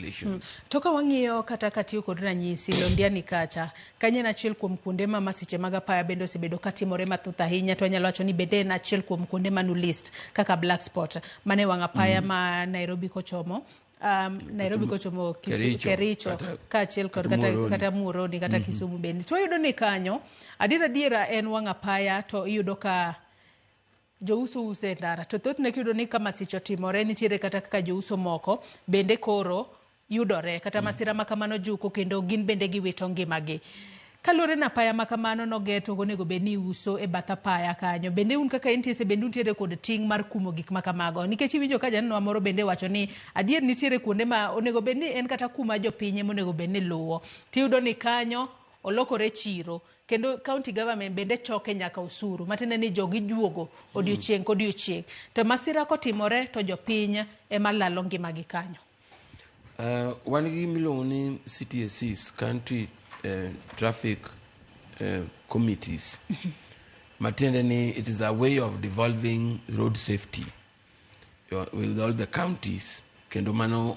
regulations. Toka wang'iyo kata katiyo kod ranyisi Londiani kacha kanyo en achiel kuom kuonde ma masiche mag apaya bende osebedo katimore mathoth ahinya, to anyalo wacho ni bende en achiel kuom kuonde manu list kaka black spot mane wang' apaya ma Nairobi kochomo Kericho kaachiel kod kata Muhoroni kata Kisumu bende. To wayudo ni kanyo adiera en wang' apaya, to iyudo ka jouso uso e ndara, to thothne kiyudo ni ka masiche otimore nitiere kata kaka jouso moko bende koro yudore kata masira makamano juko kendo gin bende giwito ngimagi. Kaluwore na apaya makamano nogeto onego bed ni uso e bath apaya kanyo, bende un kaka NTSA bende untiere kod ting' mar kumo gik makamago, nikech iwinjo ka janeno moro bende wacho ni adier nitiere kuonde ma onego bed ni en kata kuma jopiny monego bed ni luwo, tiyudo ni kanyo olokore chiro kendo county government bende choke nyaka usuru matiende ni jogi juogo odiochieng' kodiochieng', to masira kotimore to jopiny ema lalo ngimagi kanyo. Wan gi miluongo ni CTSCs, Country Traffic Committees. Matiende ni it is a way of devolving road safety with all the counties. Kendo mano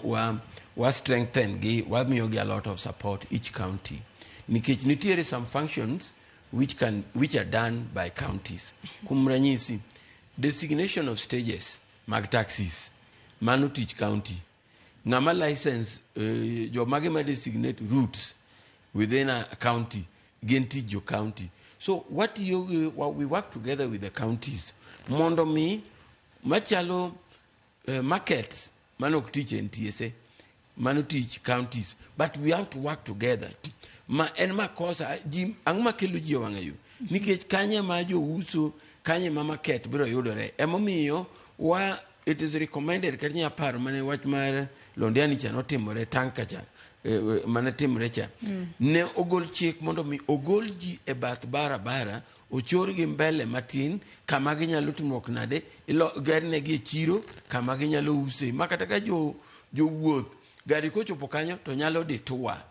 wa strengthen gi, wa miyo gi a lot of support each county. Nikech nitiere some functions which are done by counties. Kuom ranyisi, designation of stages mag taxis mano tich county. Ngama license jo mage ma designate routes within a county gin tich jo county. So we work together with the counties mondo mi machalo markets mano ok tich NTSA, mano tich counties, but we have to work together. Ma en makosa ji ang'ma kelo ji wang'ayo nikech kanye ma jo uso kanye ma market biro yudore emomiyo it is recommended kanya paro mane wach mar Londiani cha notimore tanka cha mane timore cha ne ogol chik mondo mi ogol ji e bath barabara ochor gi mbele matin kama ginyalo timruok nade garne gi e chiro kama ginyalo use makata ka jo wuoth gari kochopo kanyo to nyalo detua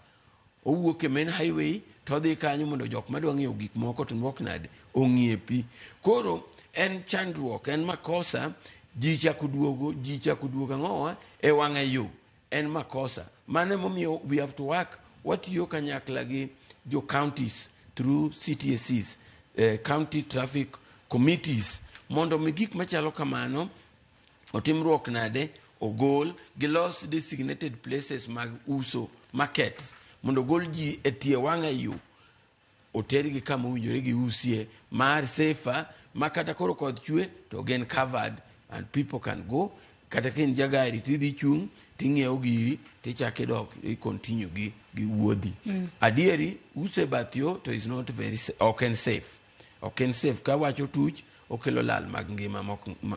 owuok e main highway to dhi kanyo mondo jok madwa ng'iewo gik moko to nwok nade ong'iepi. Koro en chandruok, en makosa, ji chako duogo ang'owa e wang'a yo, en makosa. Mane momiyo we have to work watiyo kanyakla gi jo counties through CTSCs, County Traffic Committees, mondo mi gik machalo kamano otimruok nade ogol gilos designated places mag uso markets mondo gol ji e tie wang'a yo oter gi kama owinjore gi usie mar safer makata koro koth chwe to gen covered and people can go kata kin jagari tidhi chung ting'iewo giri tichake dok continue gi wuodhi. Adieri use bathio to is not very oken safe ka wacho tuch okelo lal mag ngima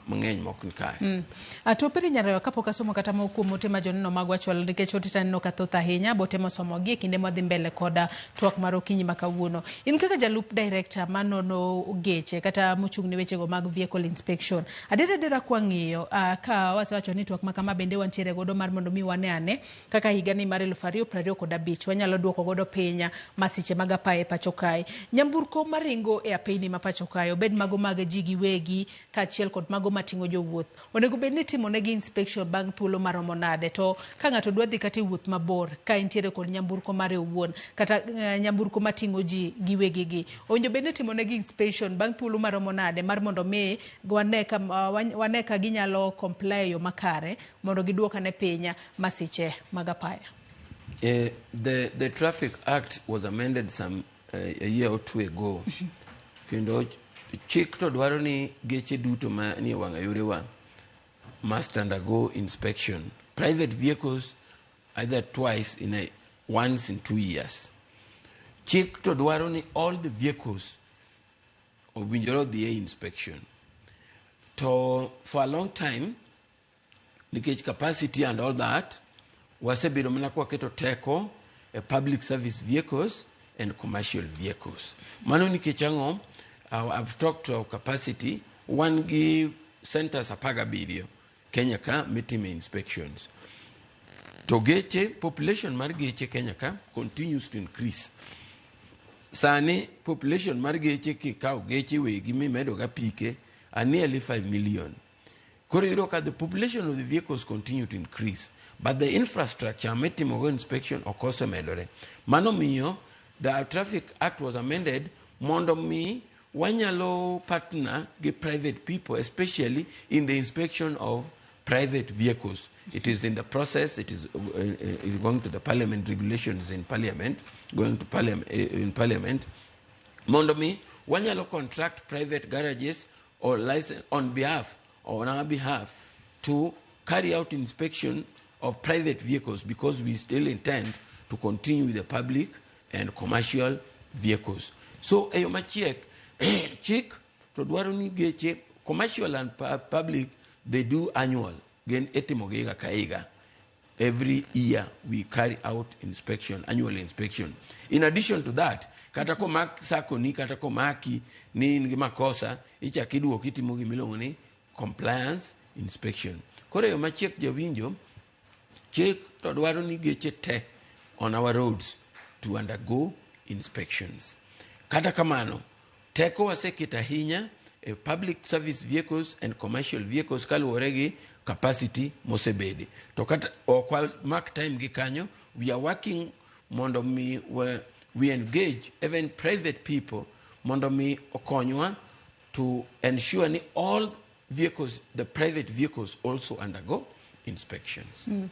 mang'eny mok nikare. Atoperi Nyaroya kapok asomo kata kuom ote ma joneno mag wachwalo nikech otita neno kathoth ahinya botemo somo gi kinde modhi mbele koda twak mar okinyi makawuono. In kaka jalup director manono geche kata mochung' ne weche go mag vehicle inspection, adera kwa ng'iyo ka wasewacho ni twak makama bende wantiere godo mar mondo mi wane kaka higa ni mar 2025 wanyalo duoko godo piny masiche mag apaya pachokae. Nyamburko maringo e apeyni ma pachokae obed mago mag ji giwegi kaachiel kod mago mating'o jowuoth onego bed ni timonegi inspection bang' thuolo maromo nade, to ka ng'ato dwa dhi kata wuoth mabor ka intiere kod nyamburko mare owuon kata nyamburko mating'o ji giwegi gi owinjo bed ni timonegi inspection bang' thuolo maromo nade mar mondo mi wane ka ginyalo comply yo makare mondo giduokane piny masiche mag apaya. The Traffic Act was amended a year or two ago. Kendo chik to dwaro ni geche duto ma ni wang'a yore wa must undergo inspection. Private vehicles either once in 2 years. Chik to dwaro ni all the vehicles owinjore odhi inspection. To for a long time, nikech capacity and all that, wasebedo mana kwa keto teko public service vehicles and commercial vehicles. Mano nikech ang'o, I've talked to our capacity, one give centers apaga video, Kenya ka mitime inspections. To geche, population mar geche Kenya ka continues to increase. Sani, population mar geche ki kao geche wegi medo ga pike are nearly 5 million. Kore the population of the vehicles continue to increase, but the infrastructure metimogo inspection okoso medore. Mano miyo, the Traffic Act was amended mondo mi wanyalo partner gi private people, especially in the inspection of private vehicles. It is in the process. It is going to the parliament, regulations in parliament, going to parliament in parliament. Mondo mi wanyalo contract private garages or license on behalf or on our behalf to carry out inspection of private vehicles, because we still intend to continue with the public and commercial vehicles. So eyo machiek chik to dwaro ni geche commercial and public, they do annual gen etimo giga kaiga. Every year we carry out inspection, annual inspection. In addition to that, kata ko mak sako ni kata ko maki ni makosa icha kiduo kitimo gimilongo ni compliance inspection. Kore yo machiek jawinjo chik to dwaro ni geche te on our roads to undergo inspections. Kata kamano, teko wasekita hinya public service vehicles and commercial vehicles kaluwore gi capacity mosebedi. To kata kwa mark time gi kanyo, we are working mondo mi we engage even private people mondo mi okonywa to ensure ni all vehicles, the private vehicles also undergo inspections. Yeah.